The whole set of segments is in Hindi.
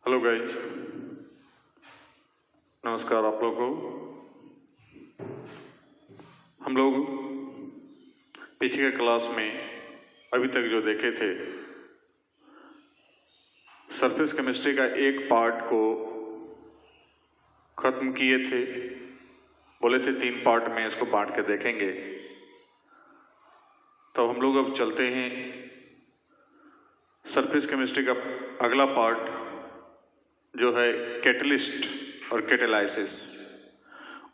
हेलो गाइज, नमस्कार आप लोगों को। हम लोग पीछे के क्लास में अभी तक जो देखे थे, सरफेस केमिस्ट्री का एक पार्ट को खत्म किए थे। बोले थे 3 पार्ट में इसको बांट के देखेंगे। तो हम लोग अब चलते हैं सरफेस केमिस्ट्री का अगला पार्ट जो है कैटलिस्ट और कैटेलाइसिस,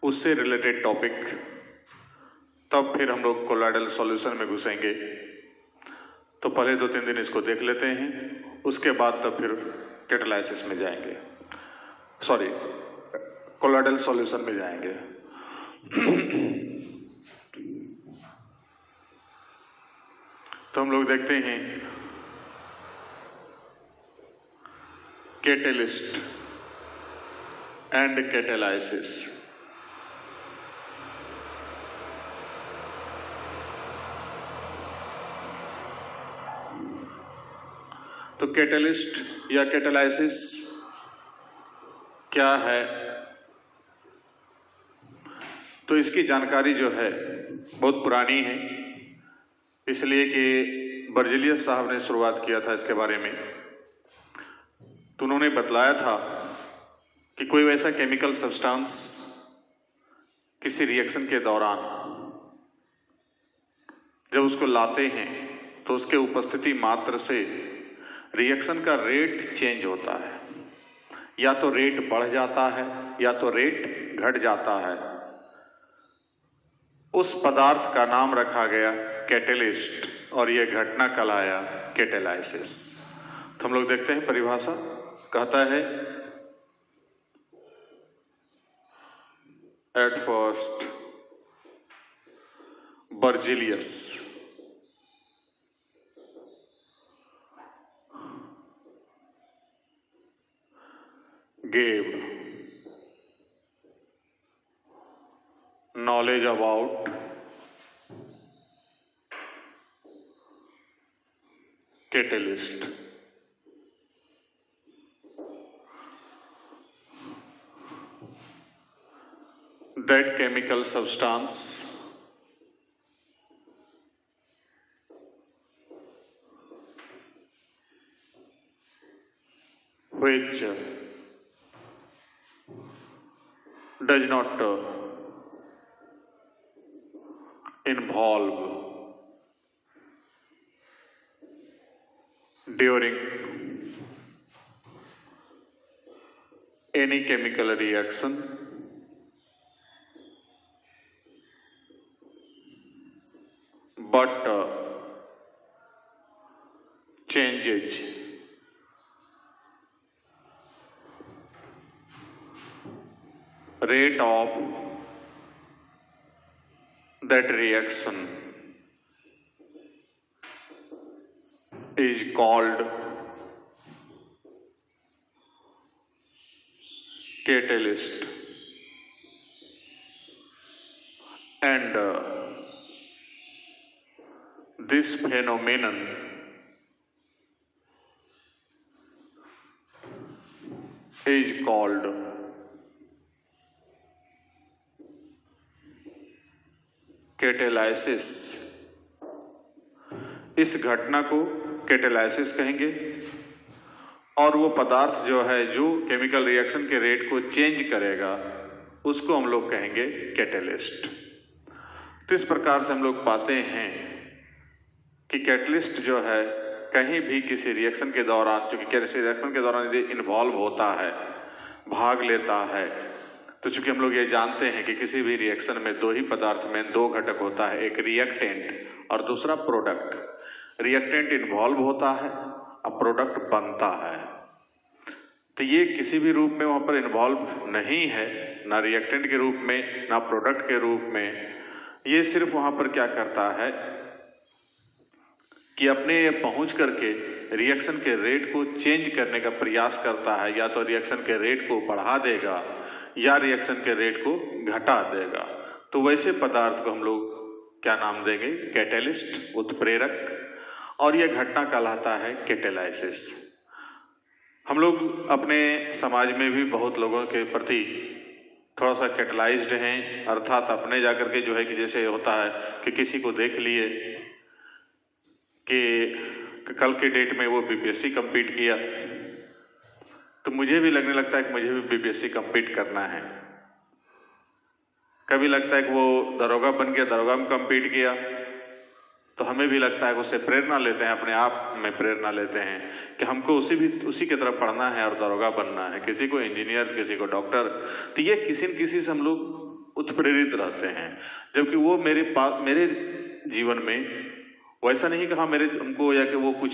उससे रिलेटेड टॉपिक। तब फिर हम लोग कोलॉइडल सॉल्यूशन में घुसेंगे। तो पहले 2-3 दिन इसको देख लेते हैं, उसके बाद तब फिर कैटेलाइसिस में जाएंगे, सॉरी कोलॉइडल सॉल्यूशन में जाएंगे। तो हम लोग देखते हैं कैटेलिस्ट एंड कैटेलाइसिस। तो कैटेलिस्ट या कैटेलाइसिस क्या है? तो इसकी जानकारी जो है बहुत पुरानी है, इसलिए कि बर्जिलियस साहब ने शुरुआत किया था इसके बारे में। तो उन्होंने बतलाया था कि कोई वैसा केमिकल सब्सटेंस किसी रिएक्शन के दौरान जब उसको लाते हैं तो उसके उपस्थिति मात्र से रिएक्शन का रेट चेंज होता है, या तो रेट बढ़ जाता है या तो रेट घट जाता है। उस पदार्थ का नाम रखा गया कैटेलिस्ट और यह घटना कहलाया कैटेलाइसिस। तो हम लोग देखते हैं परिभाषा। कहता है at first Berzelius gave knowledge about catalyst. That chemical substance which does not involve during any chemical reaction but changes rate of that reaction is called catalyst, and this phenomenon is called catalysis. इस घटना को कैटेलाइसिस कहेंगे, और वो पदार्थ जो है जो केमिकल रिएक्शन के रेट को चेंज करेगा उसको हम लोग कहेंगे कैटेलिस्ट। तो इस प्रकार से हम लोग पाते हैं कि कैटलिस्ट जो है कहीं भी किसी रिएक्शन के दौरान, चूंकि किसी रिएक्शन के दौरान यदि इन्वॉल्व होता है, भाग लेता है, तो चूंकि हम लोग ये जानते हैं कि किसी भी रिएक्शन में 2 ही पदार्थ में 2 घटक होता है, एक रिएक्टेंट और दूसरा प्रोडक्ट। रिएक्टेंट इन्वॉल्व होता है, अब प्रोडक्ट बनता है। तो ये किसी भी रूप में वहां पर इन्वॉल्व नहीं है, ना रिएक्टेंट के रूप में ना प्रोडक्ट के रूप में। ये सिर्फ वहां पर क्या करता है कि अपने पहुंच करके रिएक्शन के रेट को चेंज करने का प्रयास करता है, या तो रिएक्शन के रेट को बढ़ा देगा या रिएक्शन के रेट को घटा देगा। तो वैसे पदार्थ को हम लोग क्या नाम देंगे? कैटेलिस्ट, उत्प्रेरक, और यह घटना कहलाता है कैटेलाइसिस। हम लोग अपने समाज में भी बहुत लोगों के प्रति थोड़ा सा कैटेलाइज्ड हैं, अर्थात अपने जाकर के जो है कि जैसे होता है कि किसी को देख लिए कि कल के डेट में वो बीपीएससी कंप्लीट किया, तो मुझे भी लगने लगता है कि मुझे भी बीपीएससी कंप्लीट करना है। कभी लगता है कि वो दरोगा बन गया, दरोगा में कंप्लीट किया, तो हमें भी लगता है कि उससे प्रेरणा लेते हैं, अपने आप में प्रेरणा लेते हैं कि हमको उसी की तरफ पढ़ना है और दरोगा बनना है, किसी को इंजीनियर, किसी को डॉक्टर। तो ये किसी न किसी से हम लोग उत्प्रेरित रहते हैं, जबकि वो मेरे जीवन में वैसा नहीं कहा मेरे हमको, या कि वो कुछ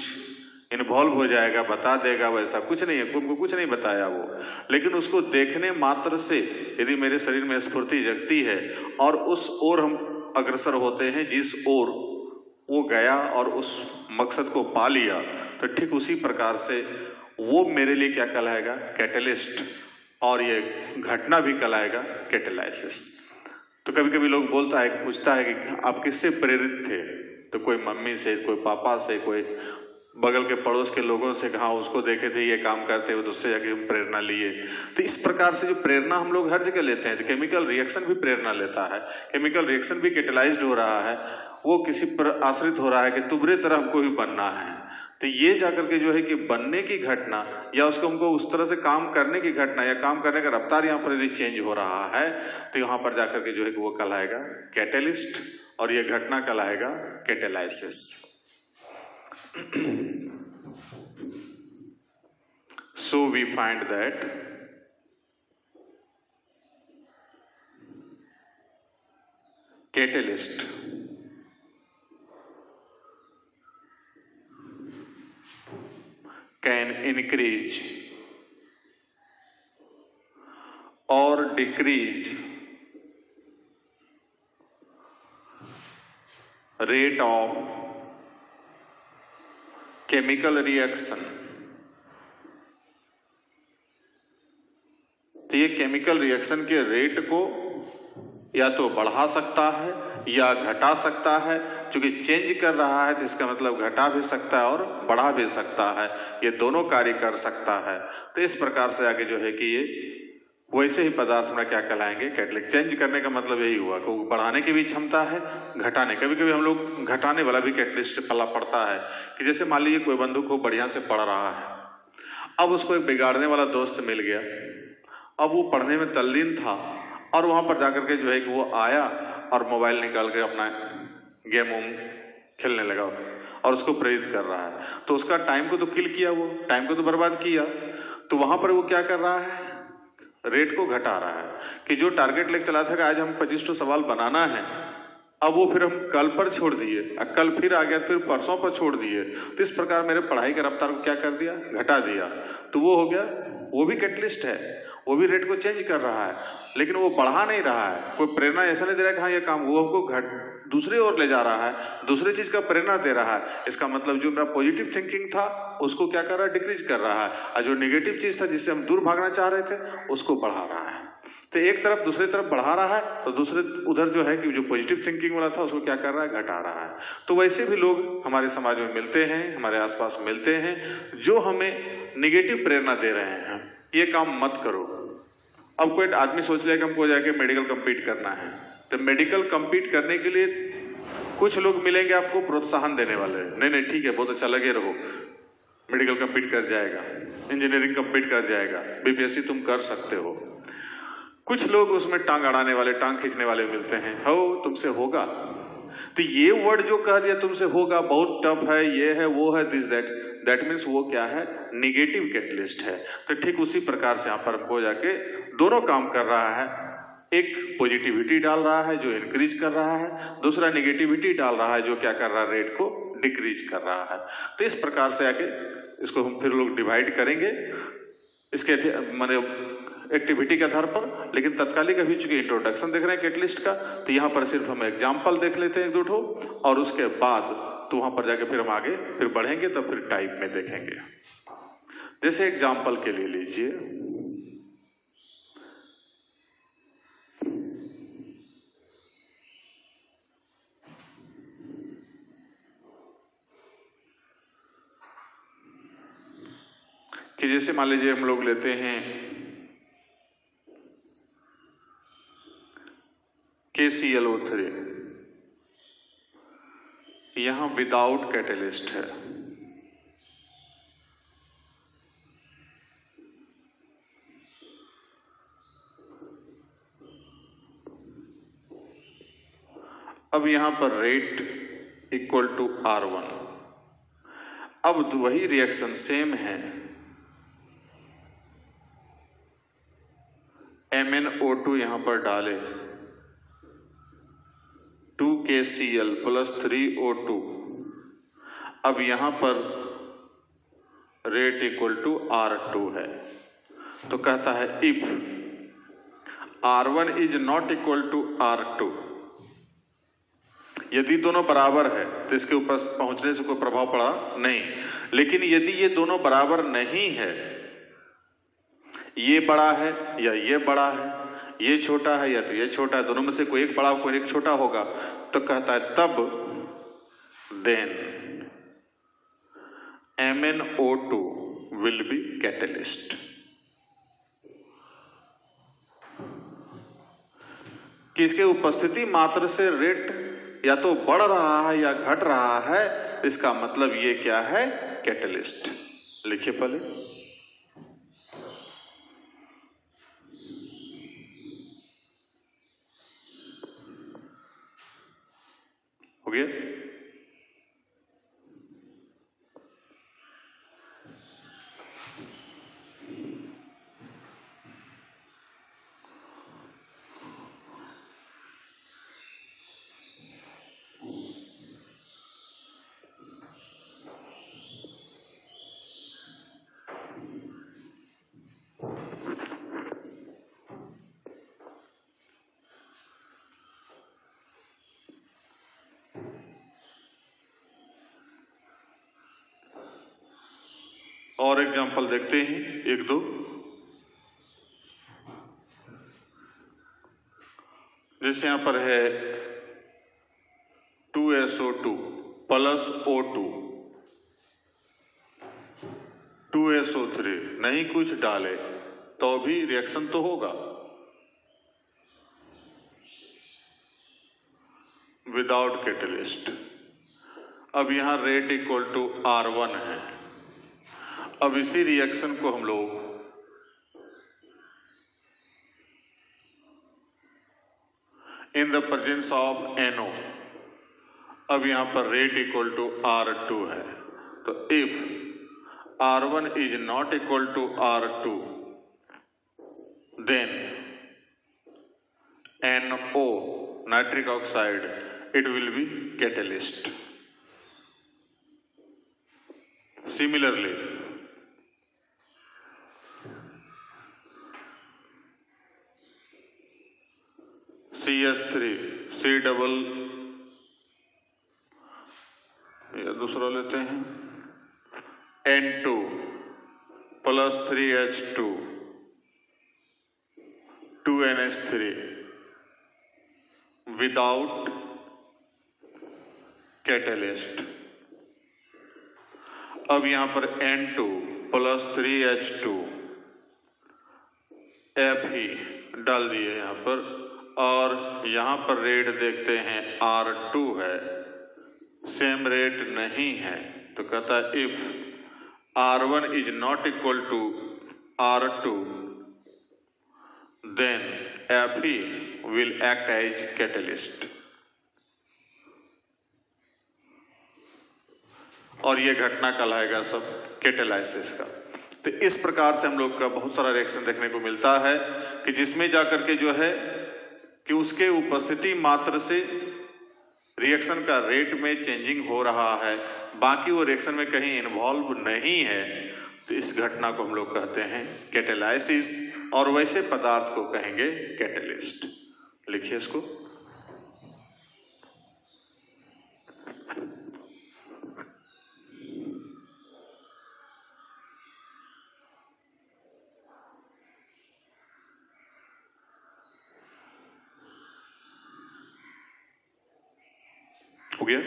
इन्वॉल्व हो जाएगा, बता देगा, वैसा कुछ नहीं है, उनको कुछ नहीं बताया वो। लेकिन उसको देखने मात्र से यदि मेरे शरीर में स्फूर्ति जगती है और उस ओर हम अग्रसर होते हैं जिस ओर वो गया और उस मकसद को पा लिया, तो ठीक उसी प्रकार से वो मेरे लिए क्या कहलाएगा? कैटेलिस्ट, और ये घटना भी कहलाएगा कैटेलाइसिस। तो कभी कभी लोग पूछता है कि आप किससे प्रेरित थे? तो कोई मम्मी से, कोई पापा से, कोई बगल के पड़ोस के लोगों से, कहा उसको देखे थे ये काम करते हुए, तो उससे जाके हम प्रेरणा लिए। तो इस प्रकार से जो प्रेरणा हम लोग हर जगह लेते हैं, तो केमिकल रिएक्शन भी प्रेरणा लेता है, केमिकल रिएक्शन भी कैटेलाइज्ड हो रहा है, वो किसी पर आश्रित हो रहा है कि तुम्हारे तरह हमको भी बनना है। तो ये जाकर के जो है कि बनने की घटना, या उसको हमको उस तरह से काम करने की घटना, या काम करने का रफ्तार यहाँ पर यदि चेंज हो रहा है, तो यहाँ पर जाकर के जो है कि वो कहलाएगा कैटेलिस्ट, और ये घटना कहलाएगा catalysis. So we find that catalyst can increase or decrease rate of chemical reaction। तो ये केमिकल रिएक्शन के रेट को या तो बढ़ा सकता है या घटा सकता है, क्योंकि चेंज कर रहा है तो इसका मतलब घटा भी सकता है और बढ़ा भी सकता है, ये दोनों कार्य कर सकता है। तो इस प्रकार से आगे जो है कि ये वैसे ही पदार्थ में क्या कहलाएंगे? कैटलिक। चेंज करने का मतलब यही हुआ कि बढ़ाने की भी क्षमता है, घटाने। कभी कभी हम लोग घटाने वाला भी कैटलिस्ट पला पड़ता है कि जैसे मान लीजिए कोई बंदूक को बढ़िया से पढ़ रहा है, अब उसको एक बिगाड़ने वाला दोस्त मिल गया, अब वो पढ़ने में तल्लीन था और वहां पर जाकर के जो है कि वो आया और मोबाइल निकाल के अपना गेम खेलने लगा और उसको प्रेरित कर रहा है, तो उसका टाइम को तो किल किया, वो टाइम को तो बर्बाद किया। तो वहां पर वो क्या कर रहा है? रेट को घटा रहा है कि जो टारगेट लेके चला था कि आज हम 25 सवाल बनाना है, अब वो फिर हम कल पर छोड़ दिए, कल फिर आ गया, फिर परसों पर छोड़ दिए। तो इस प्रकार मेरे पढ़ाई के रफ्तार को क्या कर दिया? घटा दिया। तो वो हो गया, वो भी कैटलिस्ट है, वो भी रेट को चेंज कर रहा है, लेकिन वो बढ़ा नहीं रहा है। कोई प्रेरणा ऐसा नहीं दे रहा है कि हाँ ये काम, वो हमको दूसरी ओर ले जा रहा है, दूसरी चीज का प्रेरणा दे रहा है। इसका मतलब जो मेरा पॉजिटिव थिंकिंग था उसको क्या कर रहा है? डिक्रीज कर रहा है, और जो नेगेटिव चीज था जिससे हम दूर भागना चाह रहे थे उसको बढ़ा रहा है। तो एक तरफ दूसरी तरफ बढ़ा रहा है, तो दूसरे उधर जो है कि जो पॉजिटिव थिंकिंग वाला था उसको क्या कर रहा है? घटा रहा है। तो वैसे भी लोग हमारे समाज में मिलते हैं, हमारे आसपास मिलते हैं, जो हमें निगेटिव प्रेरणा दे रहे हैं, ये काम मत करो। अब कोई आदमी सोच ले कि हमको जाके मेडिकल कंप्लीट करना है, तो मेडिकल कंप्लीट करने के लिए कुछ लोग मिलेंगे आपको प्रोत्साहन देने वाले, नहीं ठीक है, बहुत अच्छा, लगे रहो, मेडिकल कंप्लीट कर जाएगा, इंजीनियरिंग कंप्लीट कर जाएगा, बीपीएससी तुम कर सकते हो। कुछ लोग उसमें टांग अड़ाने वाले, टांग खींचने वाले मिलते हैं, हो तुमसे होगा। तो ये वर्ड जो कह दिया तुमसे होगा, बहुत टफ है, ये है, वो है, दिस दैट मीन्स वो क्या है? निगेटिव कैटलिस्ट है। तो ठीक उसी प्रकार से यहाँ पर हमको जाके दोनों काम कर रहा है, एक पॉजिटिविटी डाल रहा है जो इंक्रीज कर रहा है, दूसरा निगेटिविटी डाल रहा है जो क्या कर रहा है? रेट को डिक्रीज कर रहा है। तो इस प्रकार से आके इसको हम फिर लोग डिवाइड करेंगे इसके माने एक्टिविटी के आधार पर। लेकिन तत्कालिक अभी चूंकि इंट्रोडक्शन देख रहे हैं कैटलिस्ट का, तो यहाँ पर सिर्फ हम एग्जाम्पल देख लेते हैं एक दो ठो, और उसके बाद तो वहां पर जाके फिर हम आगे फिर बढ़ेंगे तो फिर टाइप में देखेंगे। जैसे एग्जाम्पल के लिए लीजिए, कि जैसे मान लीजिए हम लोग लेते हैं KClO3, यहां विदाउट कैटेलिस्ट है। अब यहां पर रेट इक्वल टू R1। अब वही रिएक्शन सेम है, MnO2 यहां पर डाले, 2KCl प्लस 3O2। अब यहां पर रेट इक्वल टू R2 है, तो कहता है if R1 is not equal to R2, यदि दोनों बराबर है तो इसके ऊपर पहुंचने से कोई प्रभाव पड़ा नहीं। लेकिन यदि ये दोनों बराबर नहीं है, ये बड़ा है या ये बड़ा है, ये छोटा है या तो ये छोटा है, दोनों में से कोई एक बड़ा कोई एक छोटा होगा, तो कहता है तब then MnO2 will be catalyst. कि इसके उपस्थिति मात्र से रेट या तो बढ़ रहा है या घट रहा है, इसका मतलब ये क्या है, कैटेलिस्ट। लिखिए पहले, हो गया। और एग्जाम्पल देखते हैं एक दो। जैसे यहां पर है 2SO2 प्लस O2, 2SO3, नहीं कुछ डाले तो भी रिएक्शन तो होगा विदाउट कैटेलिस्ट। अब यहां रेट इक्वल टू R1 है। अब इसी रिएक्शन को हम लोग in the presence of NO, अब यहां पर रेट इक्वल टू R2 है, तो if R1 is not equal to R2 then NO nitric oxide it will be catalyst. Similarly CS3 C double, या दूसरा लेते हैं N2 plus 3H2 2NH3 without catalyst. अब यहां पर N2 प्लस 3H2 Fe डाल दिए यहां पर, और यहां पर रेट देखते हैं R2 है, सेम रेट नहीं है, तो कहता है if R1 is not equal to R2 then Fe will act as catalyst. और यह घटना कहलाएगा सब कैटेलाइसिस का। तो इस प्रकार से हम लोग का बहुत सारा रिएक्शन देखने को मिलता है कि जिसमें जाकर के जो है कि उसके उपस्थिति मात्र से रिएक्शन का रेट में चेंजिंग हो रहा है, बाकी वो रिएक्शन में कहीं इन्वॉल्व नहीं है, तो इस घटना को हम लोग कहते हैं कैटेलाइसिस, और वैसे पदार्थ को कहेंगे कैटेलिस्ट। लिखिए इसको, गया।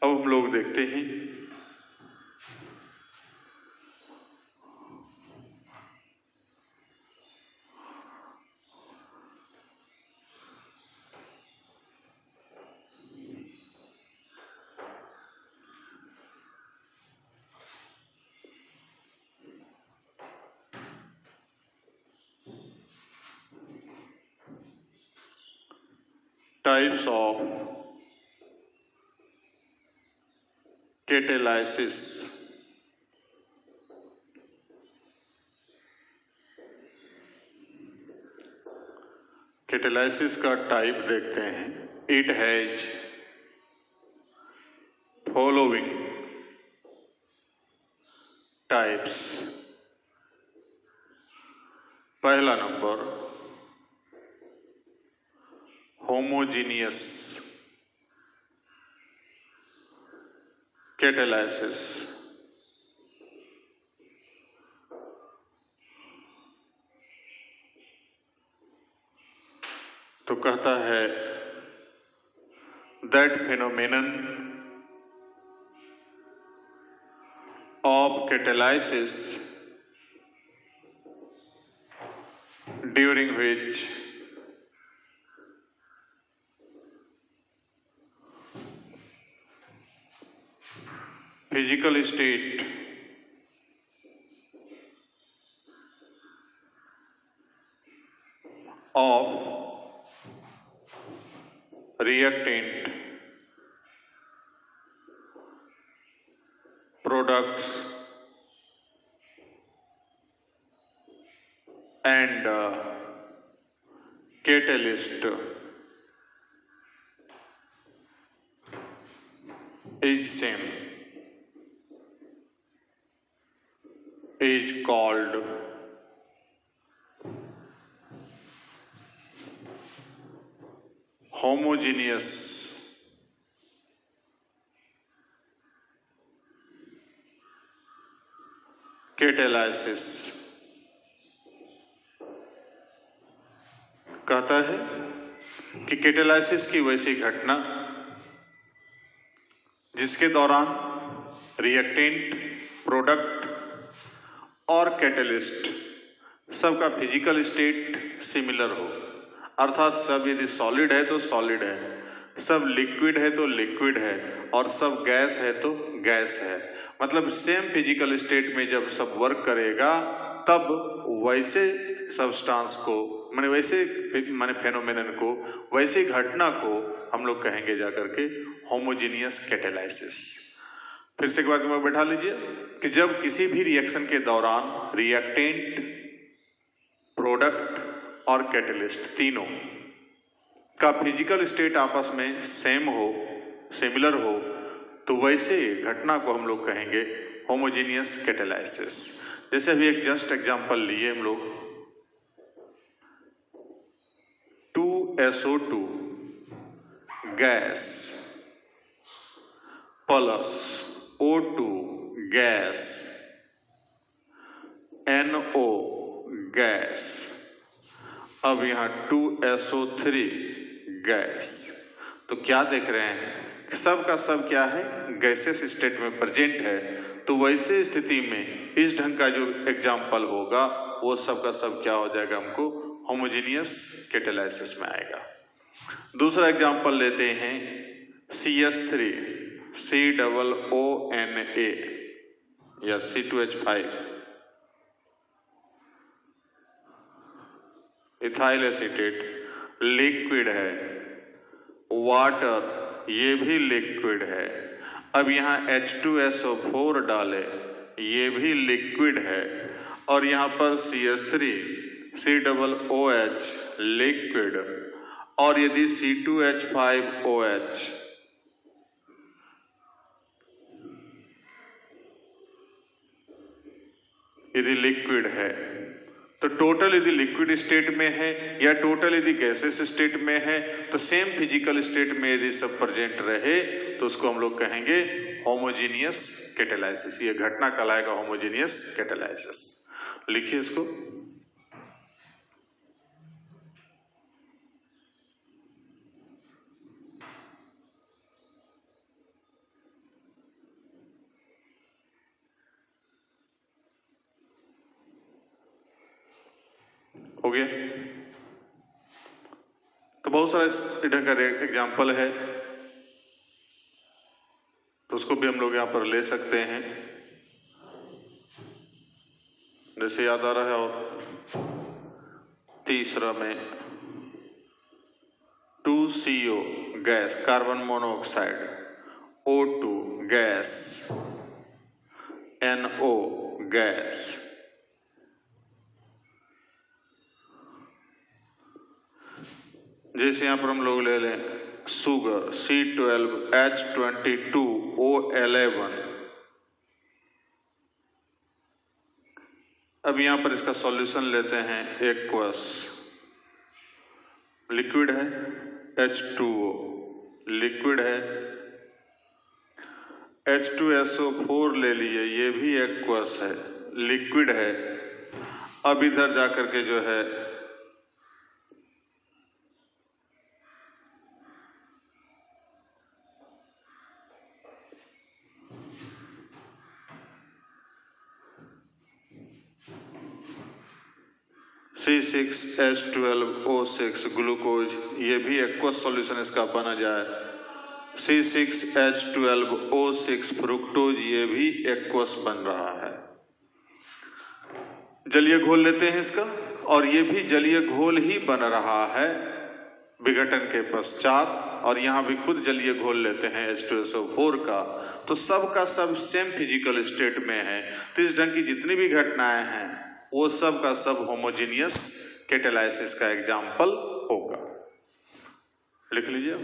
अब हम लोग देखते हैं टाइप्स ऑफ कैटालाइसिस। कैटालाइसिस का टाइप देखते हैं। It has following types. पहला नंबर होमोजीनियस कैटालाइसिस। तो कहता है that phenomenon of catalysis during which physical state of reactant products and catalyst is same, is called homogeneous catalysis. कहता है कि कैटालाइसिस की वैसी घटना जिसके दौरान रिएक्टेंट, प्रोडक्ट और कैटलिस्ट सबका फिजिकल स्टेट सिमिलर हो, अर्थात सब यदि सॉलिड है तो सॉलिड है, सब लिक्विड है तो लिक्विड है, और सब गैस है तो गैस है। मतलब सेम फिजिकल स्टेट में जब सब वर्क करेगा तब वैसे सब्सटेंस को वैसे फेनोमेनन को, वैसी घटना को हम लोग कहेंगे जाकर के होमोजीनियस कैटालाइसिस। फिर से एक बार दिमाग बैठा लीजिए कि जब किसी भी रिएक्शन के दौरान रिएक्टेंट, प्रोडक्ट और कैटलिस्ट तीनों का फिजिकल स्टेट आपस में सेम हो, सिमिलर हो, तो वैसे घटना को हम लोग कहेंगे होमोजीनियस कैटालाइसिस। जैसे अभी एक जस्ट एग्जांपल लिए हम लोग, 2SO2 gas plus O2 gas, NO gas, अब यहां 2SO3 गैस। तो क्या देख रहे हैं, सब का सब क्या है, गैसेस स्टेट में प्रेजेंट है। तो वैसे स्थिति में इस ढंग का जो एग्जाम्पल होगा वो सब का सब क्या हो जाएगा, हमको होमोजीनियस कैटालाइसिस में आएगा। दूसरा एग्जाम्पल लेते हैं CS3 COONA या C2H5 इथाइल एसीटेट, लिक्विड है, वाटर ये भी लिक्विड है। अब यहाँ H2SO4 डाले, ये भी लिक्विड है, और यहाँ पर CS3 COOH लिक्विड, और यदि C2H5OH यदि लिक्विड है, तो टोटल यदि लिक्विड स्टेट में है या टोटल यदि गैसेस स्टेट में है, तो सेम फिजिकल स्टेट में यदि सब प्रेजेंट रहे तो उसको हम लोग कहेंगे होमोजीनियस कैटालाइसिस। ये घटना कहलाएगा होमोजीनियस कैटालाइसिस। लिखिए इसको, हो गया। तो बहुत सारा इस इधर का एग्जाम्पल है, तो उसको भी हम लोग यहाँ पर ले सकते हैं। जैसे याद आ रहा है, और तीसरा में 2CO gas, carbon monoxide, O2 gas, NO gas. जैसे यहां पर हम लोग ले लें शुगर C12H22O11। अब यहां पर इसका सॉल्यूशन लेते हैं एक्वस, लिक्विड है, H2O लिक्विड है, H2SO4 ले लिए, ये भी एक्वस है, लिक्विड है। अब इधर जाकर के जो है C6H12O6 ग्लूकोज, ये भी एक्वस सॉल्यूशन इसका बना जाए। C6H12O6 फ्रुक्टोज, ये भी एक्वस बन रहा है। जलीय घोल लेते हैं इसका, और ये भी जलीय घोल ही बन रहा है विघटन के पश्चात, और यहां भी खुद जलीय घोल लेते हैं H2SO4 का। तो सब का सब सेम फिजिकल स्टेट में है। तो इस ढंग की जितनी भी घटनाएं हैं वो सब का सब होमोजेनियस कैटालाइसिस का एग्जाम्पल होगा। लिख लीजिए।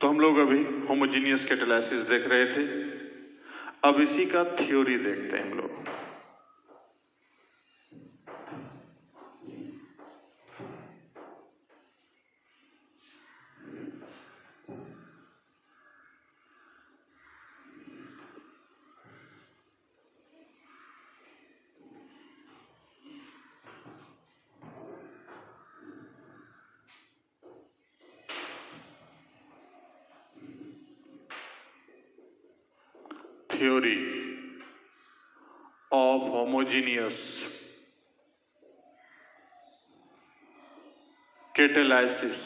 तो हम लोग अभी होमोजेनियस कैटालाइसिस देख रहे थे, अब इसी का थ्योरी देखते हैं हम लोग। Theory of homogeneous catalysis.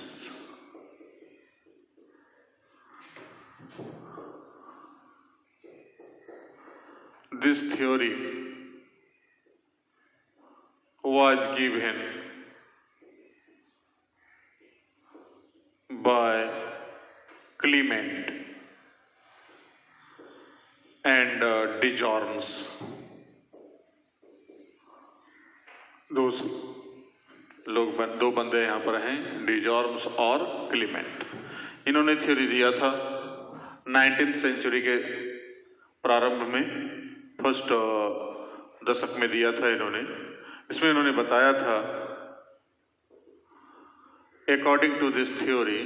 This theory was given by Clement and Dijorms. दो बंदे यहाँ पर हैं, डिजॉर्म्स और क्लीमेंट। इन्होंने थ्योरी दिया था 19th सेंचुरी के प्रारंभ में, फर्स्ट दशक में दिया था इन्होंने। इसमें इन्होंने बताया था, according to this theory,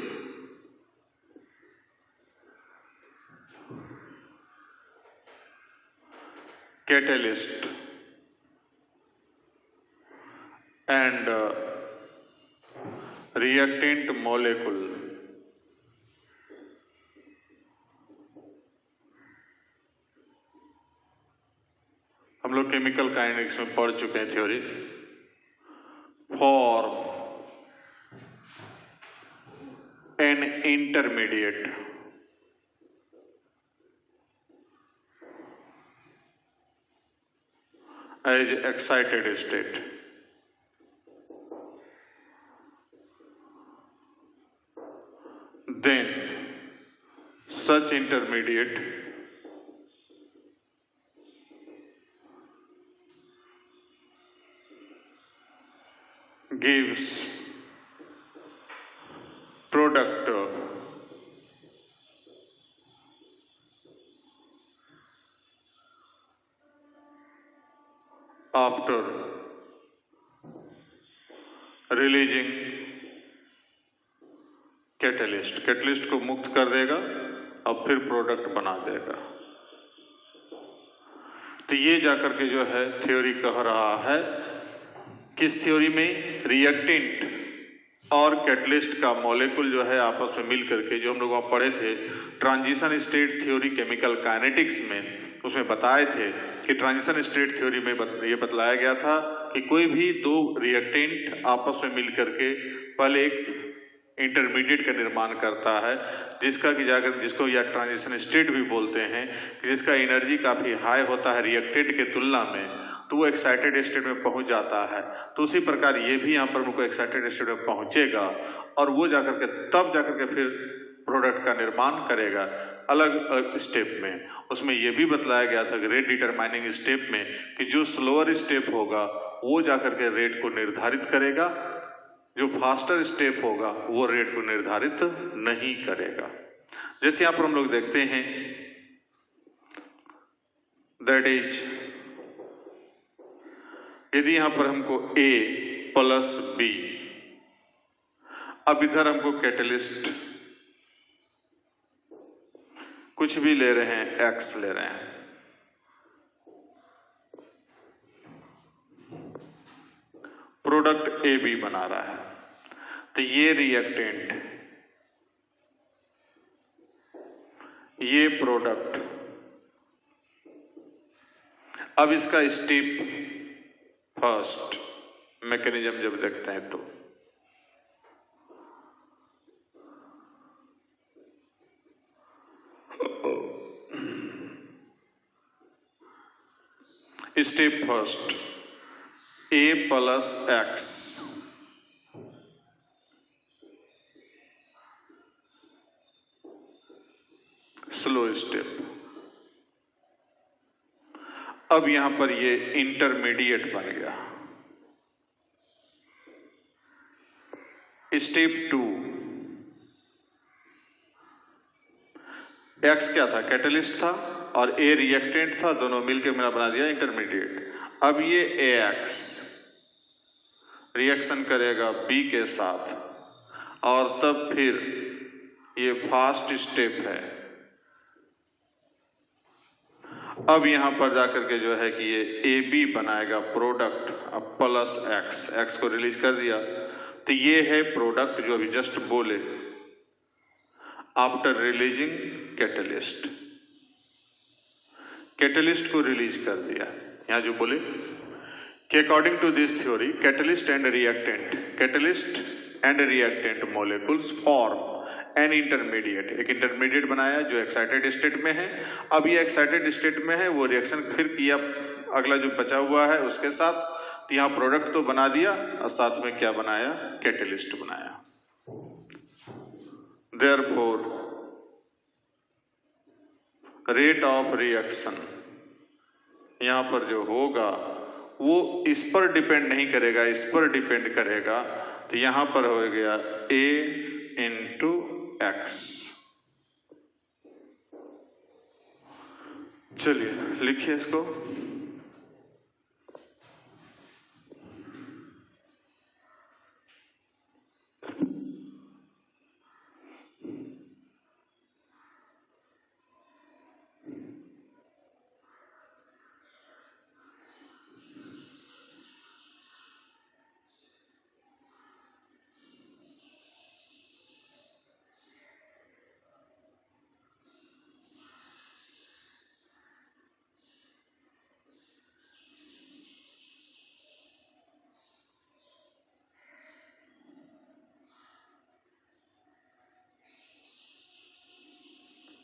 catalyst and reactant molecule हम लोग केमिकल काइनेटिक्स में पढ़ चुके हैं theory, form an intermediate as excited state. Then such intermediate gives product after releasing catalyst, catalyst को मुक्त कर देगा और फिर प्रोडक्ट बना देगा। तो ये जाकर के जो है थ्योरी कह रहा है, किस थ्योरी में, रिएक्टेंट और कैटलिस्ट का मॉलिक्यूल जो है आपस में मिल करके, जो हम लोग वहाँ पढ़े थे transition state theory chemical kinetics में, उसमें बताए थे कि ट्रांजिशन स्टेट थ्योरी में ये बतलाया गया था कि कोई भी दो रिएक्टेंट आपस में मिल करके पहले एक इंटरमीडिएट का निर्माण करता है, जिसका कि जाकर जिसको या ट्रांजिशन स्टेट भी बोलते हैं, कि जिसका एनर्जी काफ़ी हाई होता है रिएक्टेंट के तुलना में, तो वो एक्साइटेड स्टेट में पहुंच जाता है। तो उसी प्रकार ये भी यहाँ पर हमको एक्साइटेड स्टेट में पहुंचेगा और वो जाकर के तब जाकर के फिर प्रोडक्ट का निर्माण करेगा अलग अलग स्टेप में। उसमें ये भी बतलाया गया था कि रेट डिटरमाइनिंग स्टेप में कि जो स्लोअर स्टेप होगा वो जाकर के रेट को निर्धारित करेगा, जो फास्टर स्टेप होगा वो रेट को निर्धारित नहीं करेगा। जैसे यहाँ पर हम लोग देखते हैं, दैट इज यदि यहां पर हमको A प्लस B, अब इधर हमको कैटलिस्ट कुछ भी ले रहे हैं, X ले रहे हैं, प्रोडक्ट AB बना रहा है, तो ये रिएक्टेंट, ये प्रोडक्ट, अब इसका स्टेप फर्स्ट मैकेनिज्म जब देखते हैं तो step first A plus X, slow step. अब यहां पर ये इंटरमीडिएट बन गया, स्टेप 2। X क्या था, कैटलिस्ट था और A रिएक्टेंट था, दोनों मिलकर मैंने बना दिया इंटरमीडिएट। अब ये AX रिएक्शन करेगा B के साथ और तब फिर ये फास्ट स्टेप है। अब यहां पर जाकर के जो है कि ये AB बनाएगा प्रोडक्ट, अब प्लस X को रिलीज कर दिया, तो ये है प्रोडक्ट जो अभी जस्ट बोले आफ्टर रिलीजिंग कैटलिस्ट, कैटलिस्ट को रिलीज कर दिया। यहां जो बोले कि according to this theory catalyst and reactant molecules form an intermediate, एक इंटरमीडिएट बनाया जो एक्साइटेड स्टेट में है। अब ये एक्साइटेड स्टेट में है, वो रिएक्शन फिर किया अगला जो बचा हुआ है उसके साथ, तो यहां प्रोडक्ट तो बना दिया और साथ में क्या बनाया, कैटलिस्ट बनाया। देयरफॉर रेट ऑफ रिएक्शन यहां पर जो होगा वो इस पर डिपेंड नहीं करेगा, इस पर डिपेंड करेगा। तो यहां पर हो गया A इंटू X। चलिए लिखिए इसको।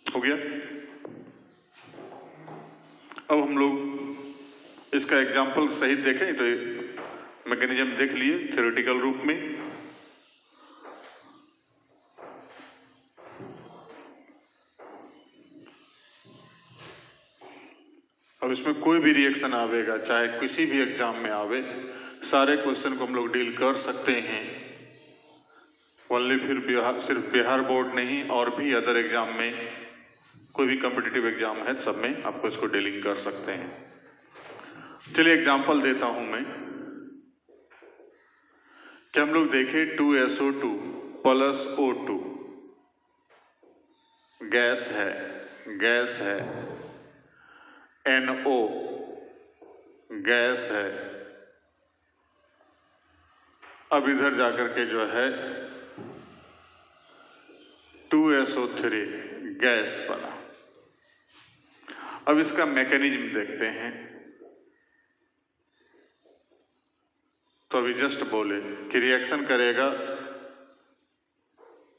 हो गया। अब हम लोग इसका एग्जाम्पल सहित देखें, तो मैकेनिज्म देख लिए थ्योरेटिकल रूप में। अब इसमें कोई भी रिएक्शन आवेगा, चाहे किसी भी एग्जाम में आवे, सारे क्वेश्चन को हम लोग डील कर सकते हैं। ओनली फिर सिर्फ बिहार बोर्ड नहीं, और भी अदर एग्जाम में, कोई भी कॉम्पिटिटिव एग्जाम है, सब में आपको इसको डीलिंग कर सकते हैं। चलिए एग्जांपल देता हूं मैं कि हम लोग देखें 2SO2 प्लस O2 गैस है NO गैस है। अब इधर जाकर के जो है 2SO3 गैस बना। अब इसका मैकेनिज्म देखते हैं। तो अभी जस्ट बोले कि रिएक्शन करेगा,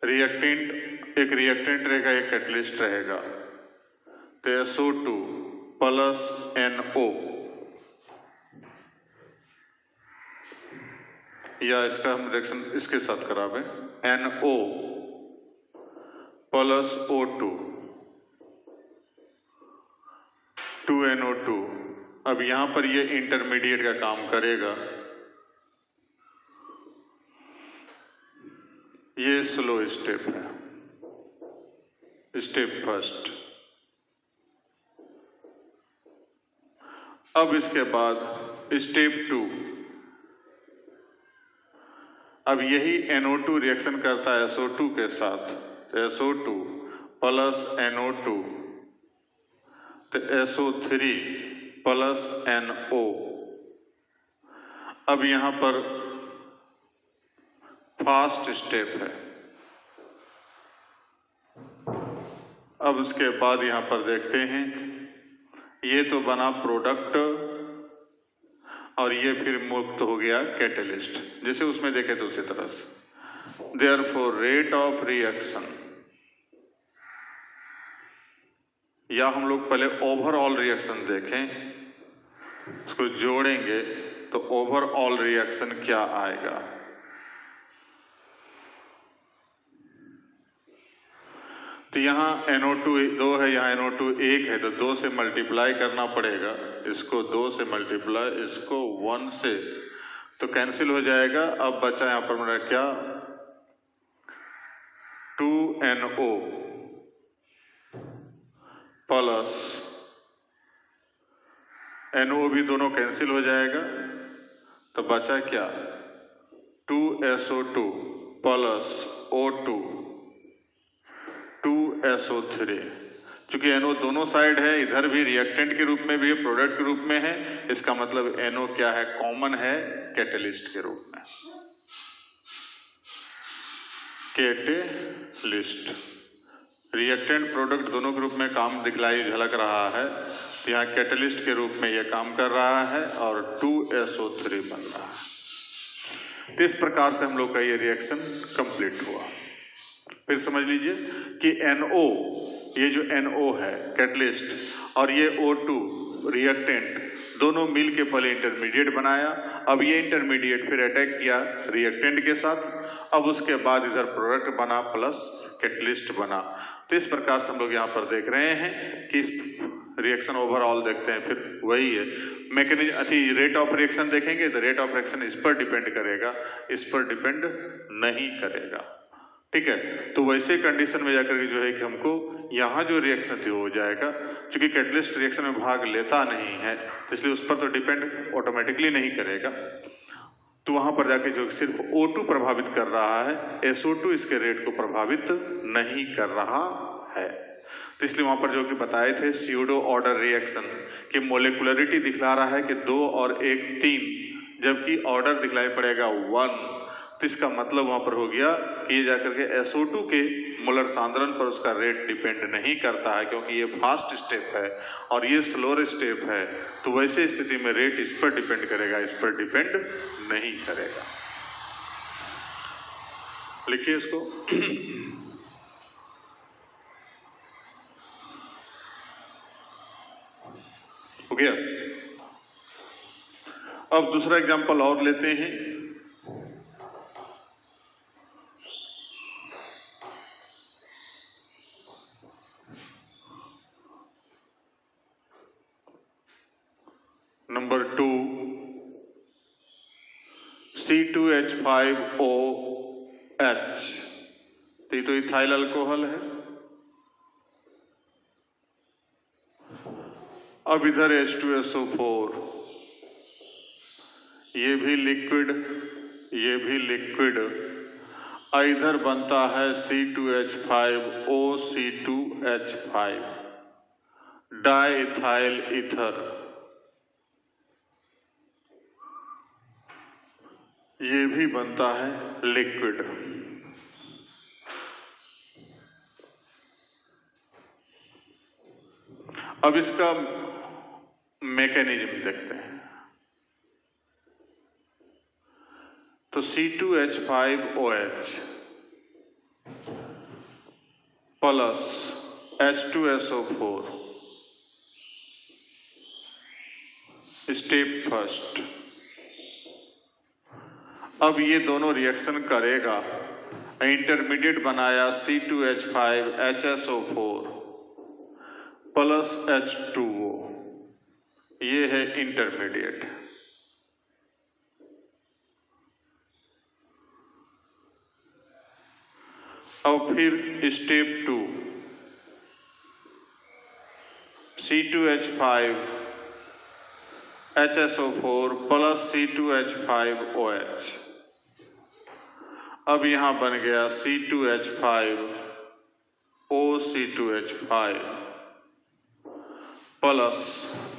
रिएक्टेंट, एक रिएक्टेंट रहेगा, एक कैटलिस्ट रहेगा। तो SO2 प्लस NO, या इसका हम रिएक्शन इसके साथ करावे, NO प्लस O2 2NO2। अब यहां पर ये इंटरमीडिएट का काम करेगा। ये स्लो स्टेप है, स्टेप फर्स्ट। अब इसके बाद स्टेप 2। अब यही NO2 रिएक्शन करता है SO2 के साथ। तो SO2 प्लस NO2 तो SO3 प्लस NO। अब यहां पर फास्ट स्टेप है। अब उसके बाद यहां पर देखते हैं, ये तो बना प्रोडक्ट और ये फिर मुक्त हो गया कैटलिस्ट। जैसे उसमें देखे तो उसी तरह से। देयरफॉर रेट ऑफ रिएक्शन, या हम लोग पहले ओवरऑल रिएक्शन देखें, उसको जोड़ेंगे तो ओवरऑल रिएक्शन क्या आएगा। तो यहाँ NO2 2 है, यहाँ NO2 1 है, तो 2 से मल्टीप्लाई करना पड़ेगा। इसको 2 से मल्टीप्लाई, इसको 1 से, तो कैंसिल हो जाएगा। अब बचा यहाँ पर मेरा क्या, 2NO प्लस NO भी दोनों कैंसिल हो जाएगा। तो बचा क्या, 2SO2 प्लस O2 2SO3। चूंकि NO दोनों साइड है, इधर भी रिएक्टेंट के रूप में भी है, प्रोडक्ट के रूप में है, इसका मतलब NO क्या है, कॉमन है कैटलिस्ट के रूप में। कैटलिस्ट रिएक्टेंट प्रोडक्ट दोनों के रूप में काम दिखलाई झलक रहा है। तो यहाँ कैटलिस्ट के रूप में यह काम कर रहा है और 2SO3 बन रहा है। तो इस प्रकार से हम लोग का ये रिएक्शन कंप्लीट हुआ। फिर समझ लीजिए कि NO, ये जो NO है कैटलिस्ट, और ये O2 रिएक्टेंट, दोनों मिल के पहले इंटरमीडिएट बनाया। अब ये इंटरमीडिएट फिर अटैक किया रिएक्टेंट के साथ। अब उसके बाद इधर प्रोडक्ट बना प्लस कैटलिस्ट बना। तो इस प्रकार से हम लोग यहाँ पर देख रहे हैं कि इस रिएक्शन ओवरऑल देखते हैं, फिर वही है मैकेनिज्म। रेट ऑफ रिएक्शन देखेंगे तो रेट ऑफ रिएक्शन इस पर डिपेंड करेगा, इस पर डिपेंड नहीं करेगा। ठीक है, तो वैसे कंडीशन में जाकर के जो है कि हमको यहाँ जो रिएक्शन थी हो जाएगा। क्योंकि कैटलिस्ट रिएक्शन में भाग लेता नहीं है, इसलिए उस पर तो डिपेंड ऑटोमेटिकली नहीं करेगा। तो वहां पर जाके जो सिर्फ O2 प्रभावित कर रहा है, SO2 इसके रेट को प्रभावित नहीं कर रहा है। तो इसलिए वहां पर जो कि बताए थे स्यूडो ऑर्डर रिएक्शन की मोलिकुलरिटी दिखला रहा है कि 2 और 1 3, जबकि ऑर्डर दिखलाई पड़ेगा 1। तो इसका मतलब वहां पर हो गया कि ये जाकर के SO2 के मोलर सांद्रण पर उसका रेट डिपेंड नहीं करता है, क्योंकि ये फास्ट स्टेप है और ये स्लोअर स्टेप है। तो वैसे स्थिति में रेट इस पर डिपेंड करेगा, इस पर डिपेंड नहीं करेगा। लिखिए इसको। हो गया। अब दूसरा एग्जांपल और लेते हैं। नंबर 2 C2H5OH, तो इथाइल अल्कोहल है। अब इधर H2SO4, ये भी लिक्विड, ये भी लिक्विड। इधर बनता है C2H5OC2H5 डाई इथाइल ईथर। ये भी बनता है लिक्विड। अब इसका मैकेनिज्म देखते हैं। तो C2H5OH plus H2SO4 step first. अब ये दोनों रिएक्शन करेगा, इंटरमीडिएट बनाया C2H5HSO4 प्लस H2O, ये है इंटरमीडिएट। अब फिर स्टेप 2 C2H5HSO4 प्लस C2H5OH। अब यहां बन गया C2H5OC2H5 प्लस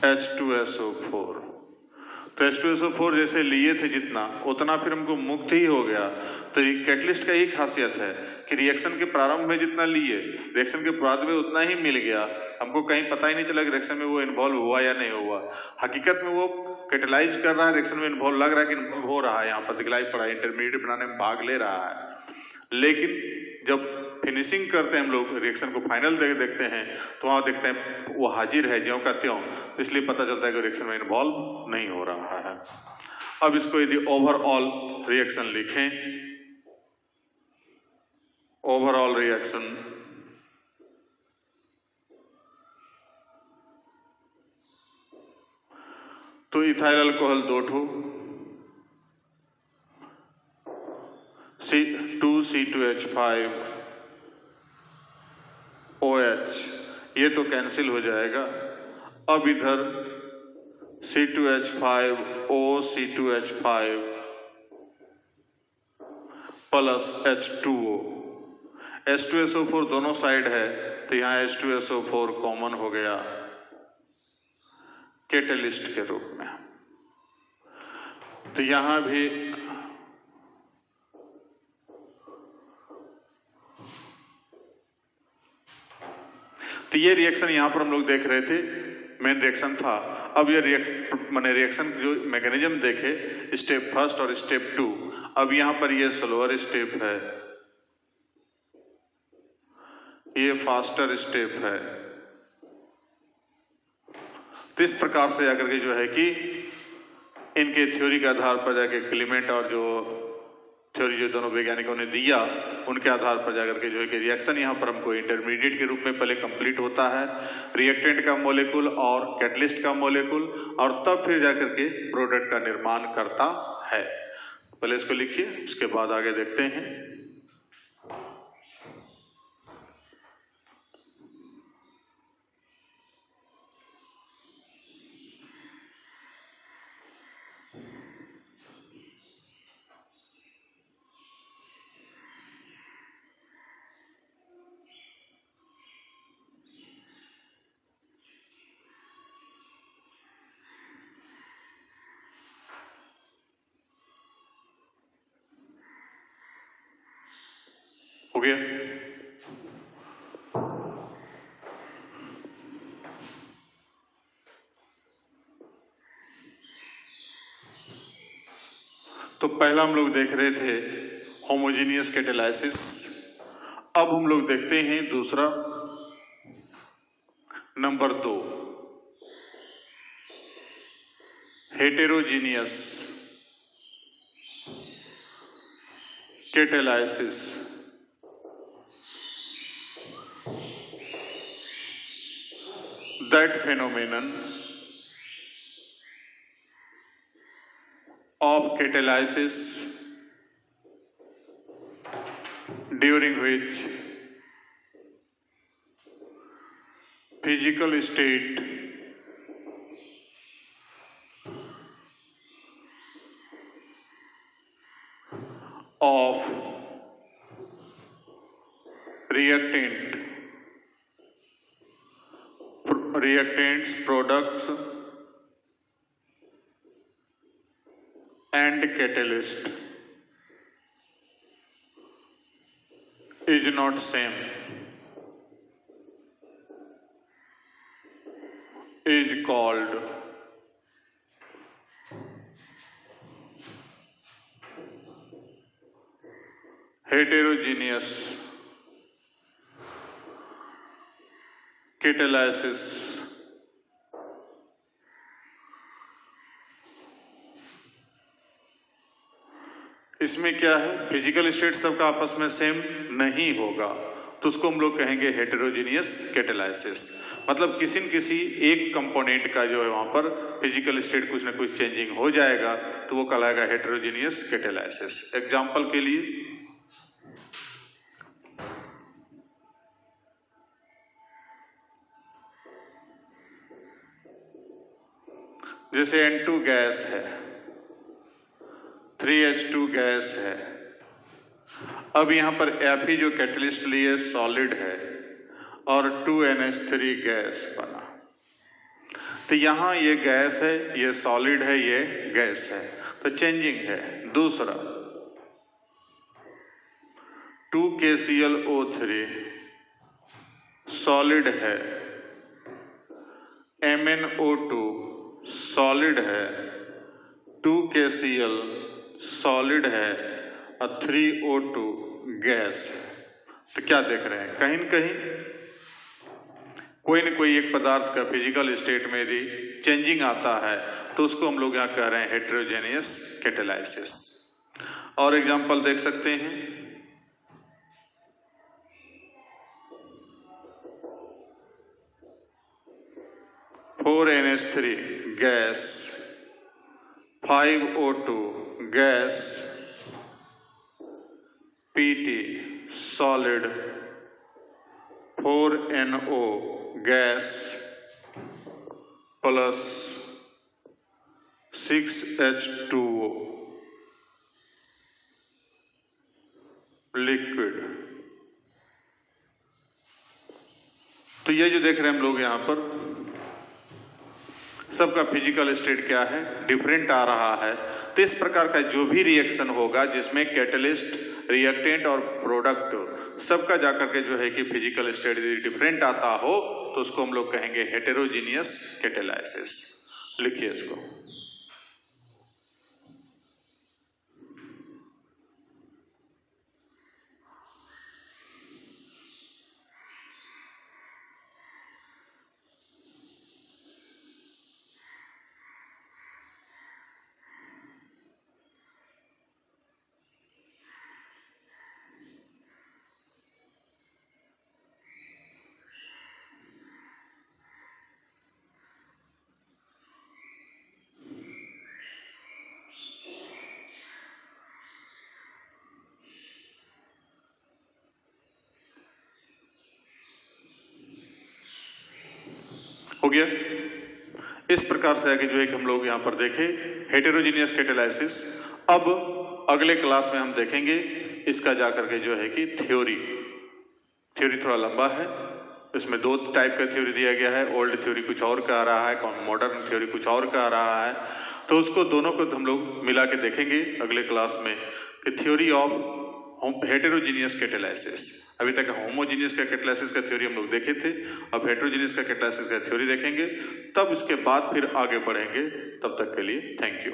H2SO4। तो H2SO4 जैसे लिए थे जितना उतना फिर हमको मुक्त ही हो गया। तो कैटलिस्ट का ही खासियत है कि रिएक्शन के प्रारंभ में जितना लिए, रिएक्शन के बाद में उतना ही मिल गया। हमको कहीं पता ही नहीं चला कि रिएक्शन में वो इन्वॉल्व हुआ या नहीं हुआ। हकीकत में वो कैटेलाइज कर रहा है, रिएक्शन में इन्वॉल्व लग रहा है कि इन्वॉल्व हो रहा है, यहाँ पर दिखलाई पड़ा है, इंटरमीडिएट बनाने में भाग ले रहा है। लेकिन जब फिनिशिंग करते हैं हम लोग, रिएक्शन को फाइनल देखते हैं, तो वहां देखते हैं वो हाजिर है ज्यों का त्यों। तो इसलिए पता चलता है कि रिएक्शन में इन्वॉल्व नहीं हो रहा है। अब इसको यदि ओवरऑल रिएक्शन लिखें, ओवरऑल रिएक्शन तो इथाइल अल्कोहल 2 ठो, 2C2H5OH, ये तो कैंसिल हो जाएगा। अब इधर C2H5OC2H5 प्लस H2O, H2SO4 दोनों साइड है तो यहाँ H2SO4 कॉमन हो गया कैटलिस्ट के रूप में। तो यहां भी तो ये रिएक्शन यहां पर हम लोग देख रहे थे, मेन रिएक्शन था। अब ये रिएक्शन जो मैकेनिज्म देखे, स्टेप फर्स्ट और स्टेप 2। अब यहां पर ये स्लोअर स्टेप है, ये फास्टर स्टेप है। तो इस प्रकार से आकर के जो है कि इनके थ्योरी के आधार पर जाके क्लीमेंट और जो थ्योरी जो दोनों वैज्ञानिकों ने दिया, उनके आधार पर जाकर के जो है कि रिएक्शन यहाँ पर हमको इंटरमीडिएट के रूप में पहले कंप्लीट होता है, रिएक्टेंट का मॉलिक्यूल और कैटलिस्ट का मॉलिक्यूल, और तब फिर जाकर के प्रोडक्ट का निर्माण करता है। पहले इसको लिखिए, उसके बाद आगे देखते हैं। हो गया? तो पहला हम लोग देख रहे थे होमोजेनियस कैटेलाइसिस। अब हम लोग देखते हैं दूसरा, number 2, heterogeneous catalysis. That phenomenon of catalysis during which physical state of reactants, products and catalyst is not same, is called heterogeneous catalysis. इसमें क्या है, फिजिकल स्टेट सबका आपस में सेम नहीं होगा, तो उसको हम लोग कहेंगे हेटेरोजीनियस कैटालाइसिस। मतलब किसी न किसी एक कंपोनेंट का जो है वहां पर फिजिकल स्टेट कुछ ना कुछ चेंजिंग हो जाएगा, तो वो कहलाएगा हेटेरोजीनियस कैटालाइसिस। एग्जांपल के लिए जैसे N2 गैस है, 3H2 गैस है। अब यहां पर Fe जो कैटलिस्ट लिए सॉलिड है और 2NH3 गैस बना। तो यहां ये गैस है, ये सॉलिड है, ये गैस है, तो चेंजिंग है। दूसरा 2KClO3 सॉलिड है, MnO2 सॉलिड है, 2KCl सॉलिड है और 3O2 गैस है। तो क्या देख रहे हैं, कहीं न कहीं कोई न कोई एक पदार्थ का फिजिकल स्टेट में यदि चेंजिंग आता है तो उसको हम लोग यहाँ कह रहे हैं हेटेरोजेनियस कैटालाइसिस। और एग्जांपल देख सकते हैं, four NH3 gas, 5O2 gas, PT solid, 4NO gas plus 6H2O liquid. तो ये जो देख रहे हैं हम लोग यहां पर, सबका फिजिकल स्टेट क्या है, डिफरेंट आ रहा है। तो इस प्रकार का जो भी रिएक्शन होगा जिसमें कैटलिस्ट, रिएक्टेंट और प्रोडक्ट सबका जाकर के जो है कि फिजिकल स्टेट यदि डिफरेंट आता हो तो उसको हम लोग कहेंगे हेटेरोजीनियस कैटालाइसिस। लिखिए इसको। हो गया। इस प्रकार से आगे जो है कि हम लोग यहां पर देखें हेटेरोजीनियस कैटालाइसिस। अब अगले क्लास में हम देखेंगे इसका जाकर के जो है कि थ्योरी थोड़ा लंबा है। इसमें दो टाइप का थ्योरी दिया गया है, ओल्ड थ्योरी कुछ और कह रहा है, मॉडर्न थ्योरी कुछ और कह रहा है। तो उसको दोनों को हम लोग मिला के देखेंगे अगले क्लास में कि थ्योरी ऑफ हेटेरोजीनियस कैटालाइसिस। अभी तक होमोजीनियस का कैटालाइसिस का थ्योरी हम लोग देखे थे, अब हेटेरोजीनियस का कैटालाइसिस का थ्योरी देखेंगे, तब इसके बाद फिर आगे बढ़ेंगे। तब तक के लिए थैंक यू।